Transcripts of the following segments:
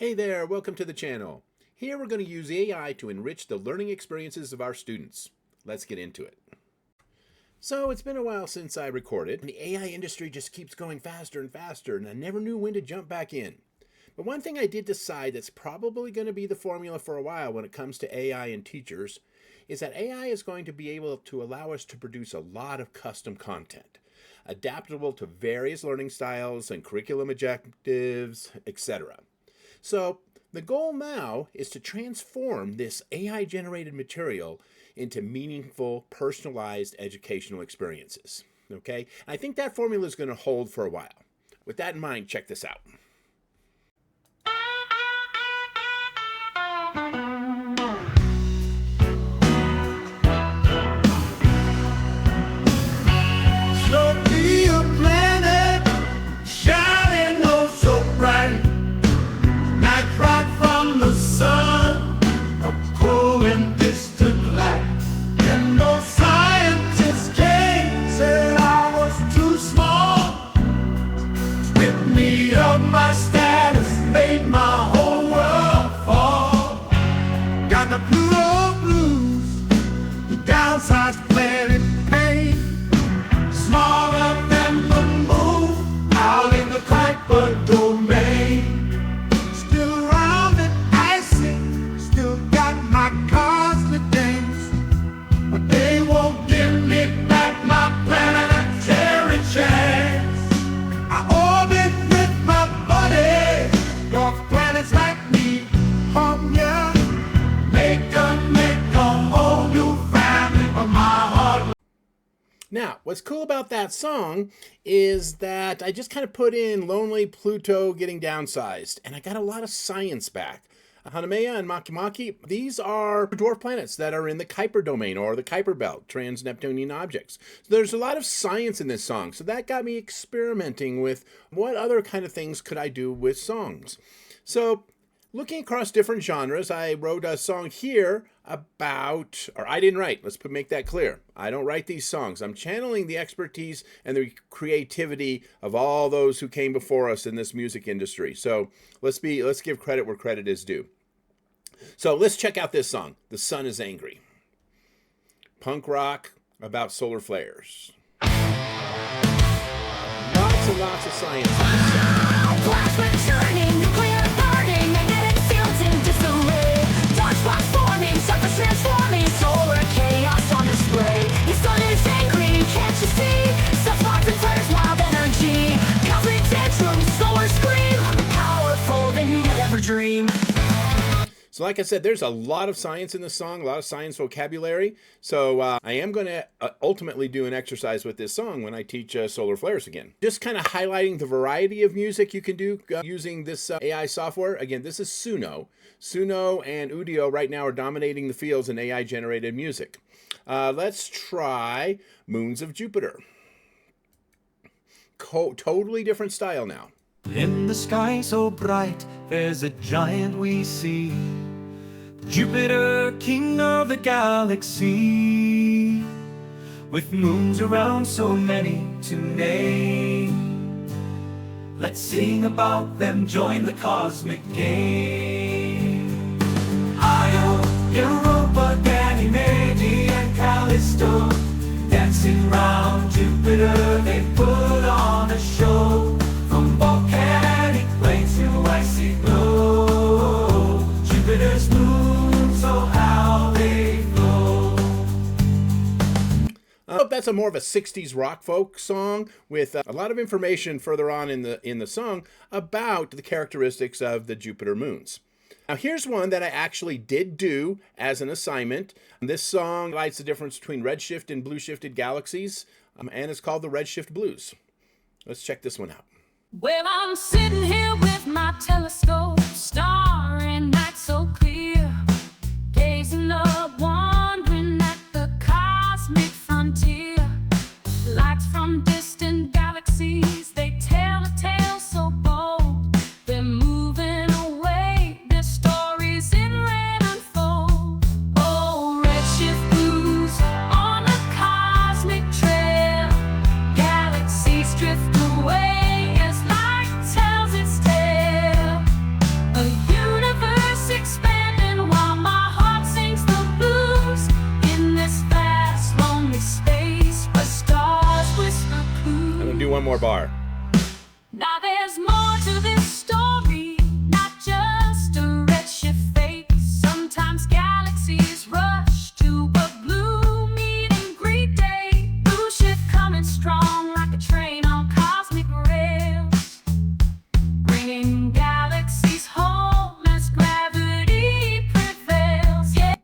Hey there, welcome to the channel. Here we're going to use AI to enrich the learning experiences of our students. Let's get into it. So it's been a while since I recorded, and the AI industry just keeps going faster and faster, and I never knew when to jump back in. But one thing I did decide that's probably going to be the formula for a while when it comes to AI and teachers is that AI is going to be able to allow us to produce a lot of custom content, adaptable to various learning styles and curriculum objectives, etc. So the goal now is to transform this AI-generated material into meaningful, personalized educational experiences. Okay? I think that formula is going to hold for a while. With that in mind, check this out. My status made my whole world fall. Got the blues, the downsized planet pain. Smaller than the moon, out in the Kuiper domain. Still around and icy, still got my costly days. But they won't give me back my planetary chance. I orbit with my planets like me, yeah. Make a whole new family for my heart. Now, what's cool about that song is that I just kind of put in Lonely Pluto getting downsized, and I got a lot of science back. Hanomea and Makemake, these are dwarf planets that are in the Kuiper domain or the Kuiper belt, trans-Neptunian objects. So there's a lot of science in this song, so that got me experimenting with what other kind of things could I do with songs. So looking across different genres, I wrote a song here about, or I didn't write, make that clear. I don't write these songs. I'm channeling the expertise and the creativity of all those who came before us in this music industry. So let's give credit where credit is due. So let's check out this song, The Sun is Angry. Punk rock about solar flares. Lots and lots of science in this song. Plasma churning, nuclear burning, magnetic fields in disarray. Dark spots forming, surface transforming, solar chaos on display. The sun is angry, can't you see? Subsparks and flares, wild energy. Cosmic tantrum, solar scream. Powerful than you could ever dream. So like I said, there's a lot of science in this song, a lot of science vocabulary. So I am going to ultimately do an exercise with this song when I teach solar flares again. Just kind of highlighting the variety of music you can do using this AI software. Again, this is Sunno. Sunno and Udio right now are dominating the fields in AI-generated music. Let's try Moons of Jupiter. Totally different style now. In the sky so bright, there's a giant we see, Jupiter, king of the galaxy, with moons around so many to name. Let's sing about them, join the cosmic game. Io, Europa, Ganymede, and Callisto, dancing round Jupiter, they put on a show. From volcanic plains to icy glow, Jupiter's moons, oh how they glow. I hope that's more of a 60s rock folk song with a lot of information further on in the song about the characteristics of the Jupiter moons. Now here's one that I actually did do as an assignment. This song highlights the difference between redshift and blue shifted galaxies, and it's called the Redshift Blues. Let's check this one out. Well, I'm sitting here with my telescope, starry night so clear, gazing up, wondering at the cosmic frontier. Lights from distant galaxies, they tell a tale so bold. They're moving away, their stories in red unfold. Oh, redshift blues on a cosmic trail, galaxies drift away. one more bar. Now there's more to this story, not just a redshift fate. Sometimes galaxies rush to a blue meet and greet day. Blue shift coming strong like a train on cosmic rails, bringing galaxies home as gravity prevails. Yeah.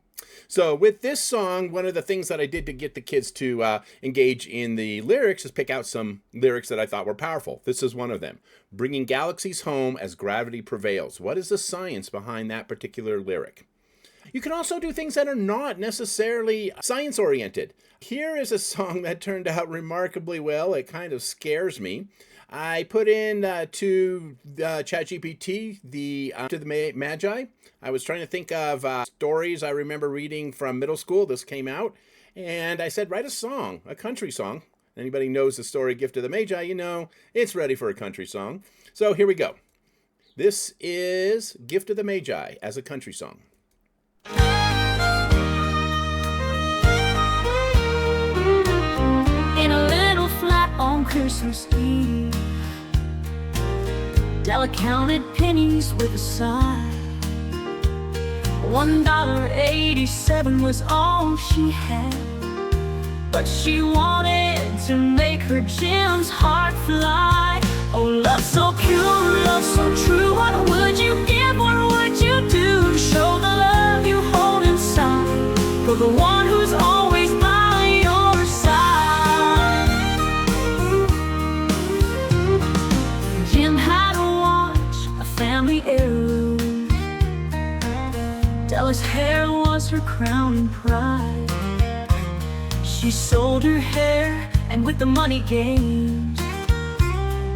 So with this song, one of the things that I did to get the kids to engage in the lyrics is pick out some lyrics that I thought were powerful. This is one of them. Bringing galaxies home as gravity prevails. What is the science behind that particular lyric? You can also do things that are not necessarily science-oriented. Here is a song that turned out remarkably well. It kind of scares me. I put in to ChatGPT to the Magi. I was trying to think of stories I remember reading from middle school. This came out. And I said, write a song, a country song. Anybody knows the story Gift of the Magi, you know it's ready for a country song. So here we go. This is Gift of the Magi as a country song. In a little flat on Christmas Eve, Della counted pennies with a sigh. $1.87 was all she had, but she wanted to make her Jim's heart fly. Oh, love so pure, love so true. What would you give, what would you do to show the love you hold inside for the one who's always by your side? Jim had a watch, a family heirloom. Della's hair was her crown and pride. She sold her hair and with the money gained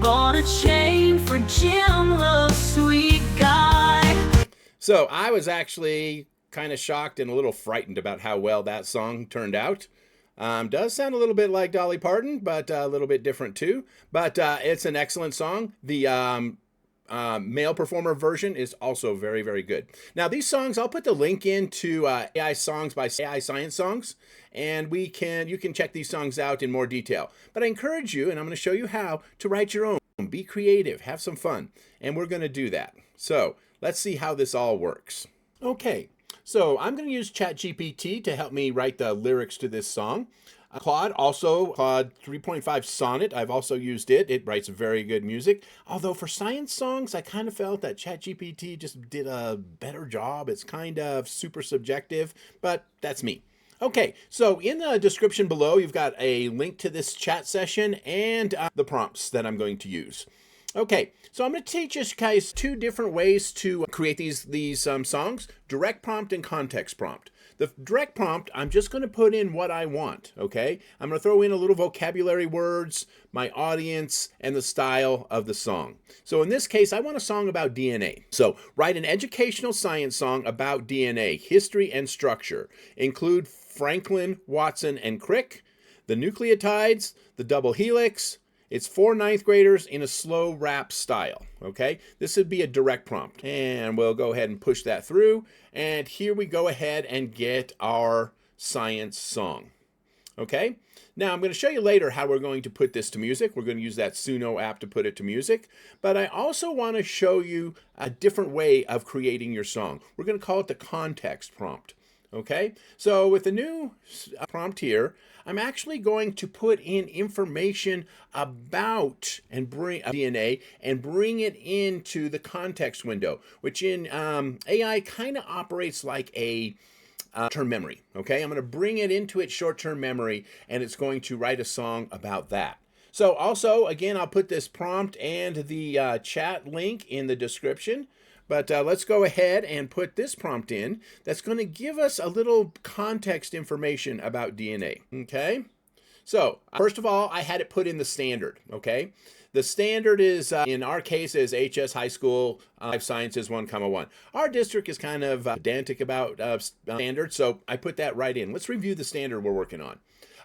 bought a chain for Jim, the sweet guy. So I was actually kind of shocked and a little frightened about how well that song turned out. Does sound a little bit like Dolly Parton, but a little bit different too. But it's an excellent song. The male performer version is also very, very good. Now these songs, I'll put the link into AI Songs by AI Science Songs, and you can check these songs out in more detail. But I encourage you, and I'm going to show you how to write your own. Be creative, have some fun, and we're going to do that. So let's see how this all works. Okay, so I'm going to use ChatGPT to help me write the lyrics to this song. Claude 3.5 Sonnet, I've also used it. It writes very good music. Although for science songs, I kind of felt that ChatGPT just did a better job. It's kind of super subjective, but that's me. Okay, so in the description below, you've got a link to this chat session and the prompts that I'm going to use. Okay, so I'm going to teach you guys two different ways to create these songs, direct prompt and context prompt. The direct prompt, I'm just going to put in what I want, okay? I'm going to throw in a little vocabulary words, my audience, and the style of the song. So in this case, I want a song about DNA. So write an educational science song about DNA, history, and structure. Include Franklin, Watson, and Crick, the nucleotides, the double helix. It's for ninth graders in a slow rap style, okay? This would be a direct prompt. And we'll go ahead and push that through. And here we go ahead and get our science song, okay? Now, I'm going to show you later how we're going to put this to music. We're going to use that Sunno app to put it to music. But I also want to show you a different way of creating your song. We're going to call it the context prompt. Okay, so with the new prompt here, I'm actually going to put in information about and bring DNA and bring it into the context window, which in AI kind of operates like a short-term memory. Okay, I'm going to bring it into its short-term memory, and it's going to write a song about that. So also, again, I'll put this prompt and the chat link in the description. But let's go ahead and put this prompt in that's going to give us a little context information about DNA, okay? So, first of all, I had it put in the standard, okay? The standard is, in our case, is HS High School Life Sciences 1,1. Our district is kind of pedantic about standards, so I put that right in. Let's review the standard we're working on.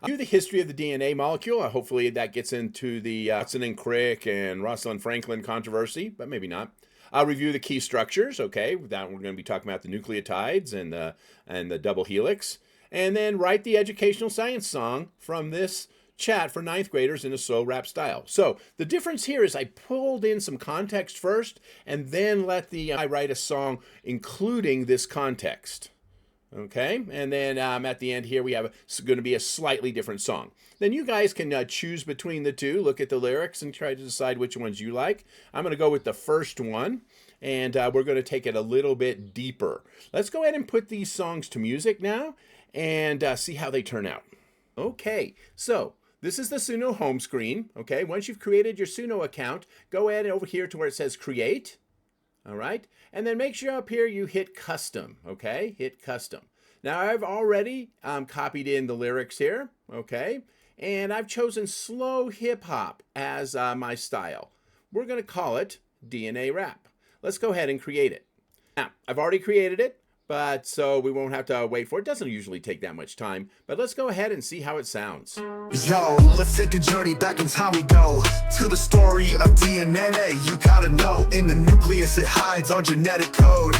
Do the history of the DNA molecule. Hopefully that gets into the Watson and Crick and Russell and Franklin controversy, but maybe not. I'll review the key structures, okay? That we're going to be talking about the nucleotides and the double helix. And then write the educational science song from this chat for ninth graders in a slow rap style. So the difference here is I pulled in some context first and then let the I write a song including this context. Okay, and then at the end here we have going to be a slightly different song. Then you guys can choose between the two, look at the lyrics and try to decide which ones you like. I'm going to go with the first one, and we're going to take it a little bit deeper. Let's go ahead and put these songs to music now and see how they turn out. Okay, so this is the Sunno home screen. Okay, once you've created your Sunno account, go ahead over here to where it says create. All right, and then make sure up here you hit custom. Okay, hit custom. Now I've already copied in the lyrics here. Okay, and I've chosen slow hip hop as my style. We're going to call it DNA rap. Let's go ahead and create it. Now I've already created it, but so we won't have to wait for it. It doesn't usually take that much time, but let's go ahead and see how it sounds. Yo, let's take a journey back in time. We go to the story of DNA. You gotta know, in the nucleus it hides our genetic code.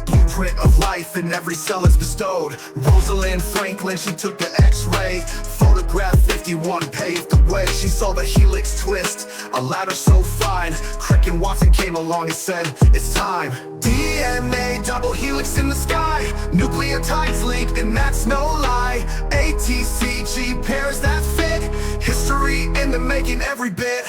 Blueprint of life in every cell is bestowed. Rosalind Franklin, she took the X-ray. Photograph 51 paved the way. She saw the helix twist, a ladder so fine. Crick and Watson came along and said, it's time. DNA double helix in the sky. Nucleotides linked and that's no lie. ATCG pairs that fit. History in the making every bit.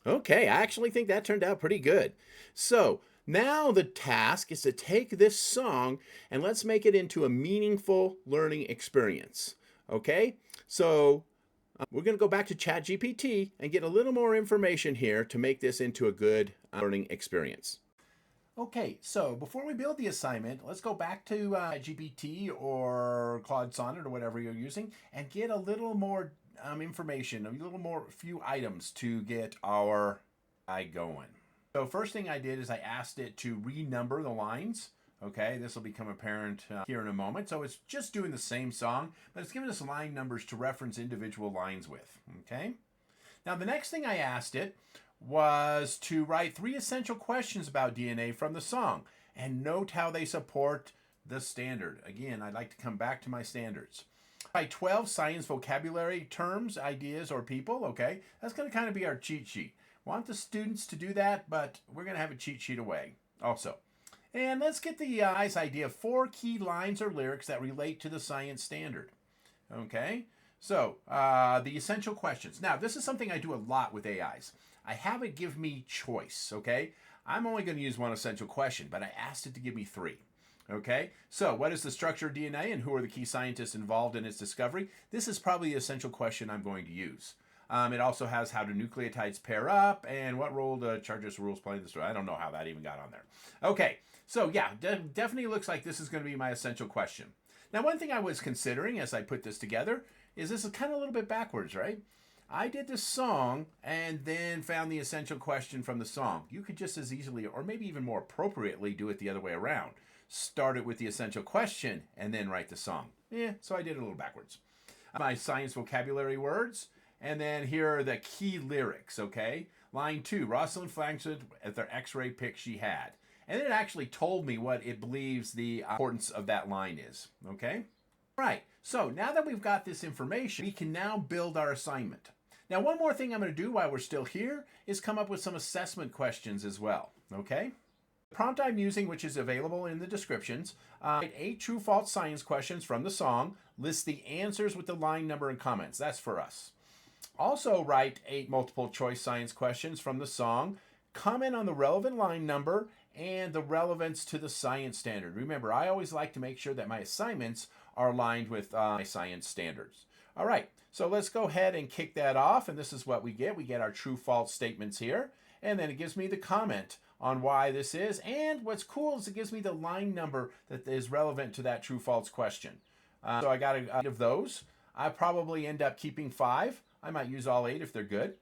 Okay, I actually think that turned out pretty good. So now the task is to take this song and let's make it into a meaningful learning experience. Okay, so we're going to go back to ChatGPT and get a little more information here to make this into a good learning experience. Okay, so before we build the assignment, let's go back to GPT or Claude Sonnet or whatever you're using and get a little more information, a little more few items to get our guide going. So first thing I did is I asked it to renumber the lines. Okay, this will become apparent here in a moment. So it's just doing the same song, but it's giving us line numbers to reference individual lines with. Okay, now the next thing I asked it was to write 3 essential questions about DNA from the song and note how they support the standard. Again, I'd like to come back to my standards. Write 12 science vocabulary terms, ideas, or people. Okay, that's going to kind of be our cheat sheet. Want the students to do that, but we're going to have a cheat sheet away also. And let's get the nice idea of 4 key lines or lyrics that relate to the science standard. Okay, so the essential questions. Now, this is something I do a lot with AIs. I have it give me choice, okay? I'm only going to use 1 essential question, but I asked it to give me 3. Okay, so what is the structure of DNA and who are the key scientists involved in its discovery? This is probably the essential question I'm going to use. It also has how do nucleotides pair up and what role do Charges rules play in the story. I don't know how that even got on there. Okay, so yeah, definitely looks like this is going to be my essential question. Now, one thing I was considering as I put this together is this is kind of a little bit backwards, right? I did this song and then found the essential question from the song. You could just as easily, or maybe even more appropriately, do it the other way around. Start it with the essential question and then write the song. So I did it a little backwards. My science vocabulary words, and then here are the key lyrics, okay? Line 2, Rosalind Franklin at their X-ray pic she had. And it actually told me what it believes the importance of that line is, okay? Right, so now that we've got this information, we can now build our assignment. Now, one more thing I'm going to do while we're still here is come up with some assessment questions as well, okay? The prompt I'm using, which is available in the descriptions, 8 true-false science questions from the song, list the answers with the line number and comments. That's for us. Also write 8 multiple-choice science questions from the song, comment on the relevant line number, and the relevance to the science standard. Remember, I always like to make sure that my assignments are aligned with my science standards. All right, so let's go ahead and kick that off, and this is what we get. We get our true-false statements here, and then it gives me the comment on why this is, and what's cool is it gives me the line number that is relevant to that true-false question. So I got 8 of those. I probably end up keeping 5. I might use all 8 if they're good.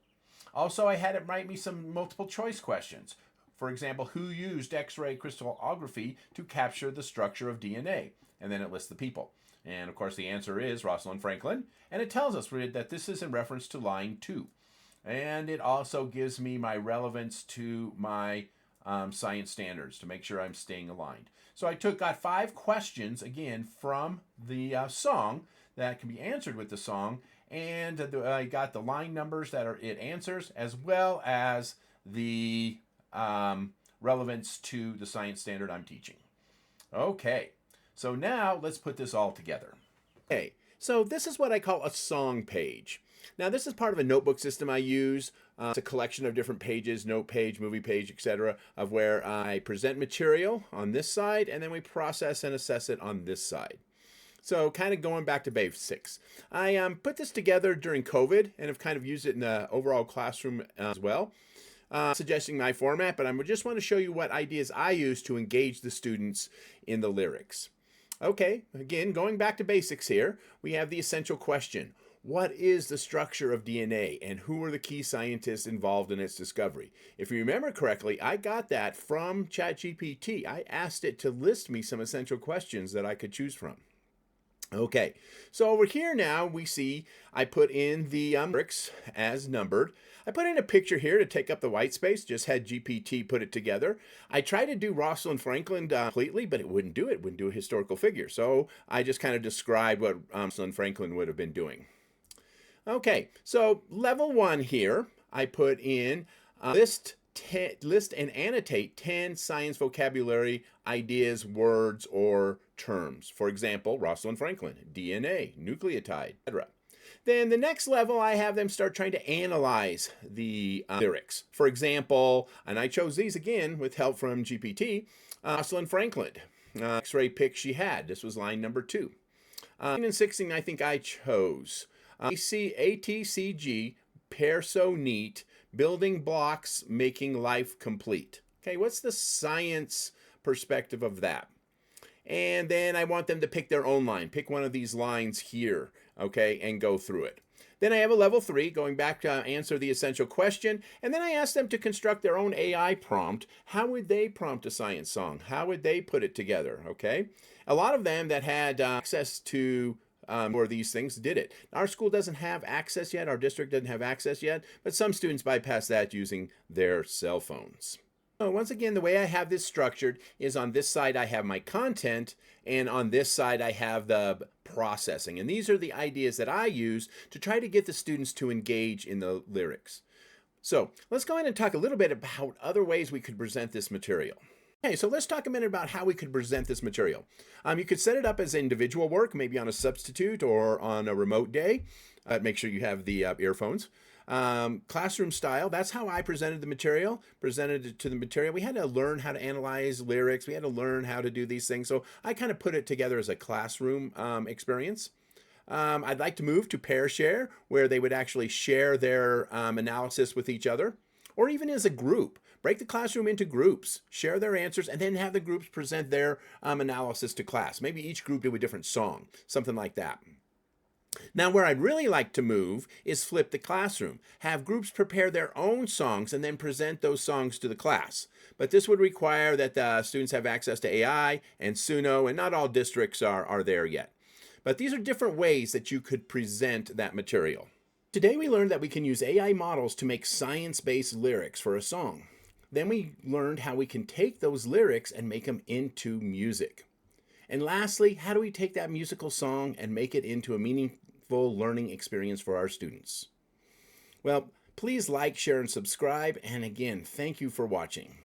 Also, I had it write me some multiple-choice questions. For example, who used X-ray crystallography to capture the structure of DNA? And then it lists the people. And of course, the answer is Rosalind Franklin. And it tells us that this is in reference to line 2. And it also gives me my relevance to my science standards to make sure I'm staying aligned. So I got 5 questions, again, from the song that can be answered with the song. and I got the line numbers that it answers, as well as the relevance to the science standard I'm teaching. Okay, so now let's put this all together. Okay, so this is what I call a song page. Now this is part of a notebook system I use. It's a collection of different pages, note page, movie page, etc., of where I present material on this side, and then we process and assess it on this side. So kind of going back to basics. I put this together during COVID and have kind of used it in the overall classroom as well. Suggesting my format, but I just want to show you what ideas I use to engage the students in the lyrics. Okay, again, going back to basics here, we have the essential question. What is the structure of DNA, and who are the key scientists involved in its discovery? If you remember correctly, I got that from ChatGPT. I asked it to list me some essential questions that I could choose from. Okay, so over here now we see I put in the lyrics as numbered. I put in a picture here to take up the white space, just had GPT put it together. I tried to do Rosalind Franklin completely, but it wouldn't do it. It wouldn't do a historical figure. So I just kind of described what Rosalind Franklin would have been doing. Okay, so level 1 here, I put in list and annotate 10 science vocabulary ideas, words, or terms. For example, Rosalind Franklin, DNA, nucleotide, etc. Then the next level, I have them start trying to analyze the lyrics. For example, and I chose these again with help from GPT, Rosalind Franklin, X-ray pic she had. This was line number 2. And 16, I think I chose. ATCG, pair so neat, building blocks, making life complete. Okay, what's the science perspective of that? And then I want them to pick their own line. Pick one of these lines here, okay, and go through it. Then I have a level 3, going back to answer the essential question. And then I ask them to construct their own AI prompt. How would they prompt a science song? How would they put it together, okay? A lot of them that had access to or these things did it. Our school doesn't have access yet. Our district doesn't have access yet, but some students bypass that using their cell phones. So once again, the way I have this structured is on this side I have my content, and on this side I have the processing. And these are the ideas that I use to try to get the students to engage in the lyrics. So let's go ahead and talk a little bit about other ways we could present this material. Okay, so let's talk a minute about how we could present this material. You could set it up as individual work, maybe on a substitute or on a remote day. Make sure you have the earphones. Classroom style, that's how I presented the material, presented it to the material. We had to learn how to analyze lyrics. We had to learn how to do these things. So I kind of put it together as a classroom experience. I'd like to move to pair share, where they would actually share their analysis with each other, or even as a group. Break the classroom into groups, share their answers, and then have the groups present their analysis to class. Maybe each group do a different song, something like that. Now, where I'd really like to move is flip the classroom. Have groups prepare their own songs and then present those songs to the class. But this would require that the students have access to AI and Sunno, and not all districts are there yet. But these are different ways that you could present that material. Today we learned that we can use AI models to make science-based lyrics for a song. Then we learned how we can take those lyrics and make them into music. And lastly, how do we take that musical song and make it into a meaningful learning experience for our students? Well, please like, share, and subscribe. And again, thank you for watching.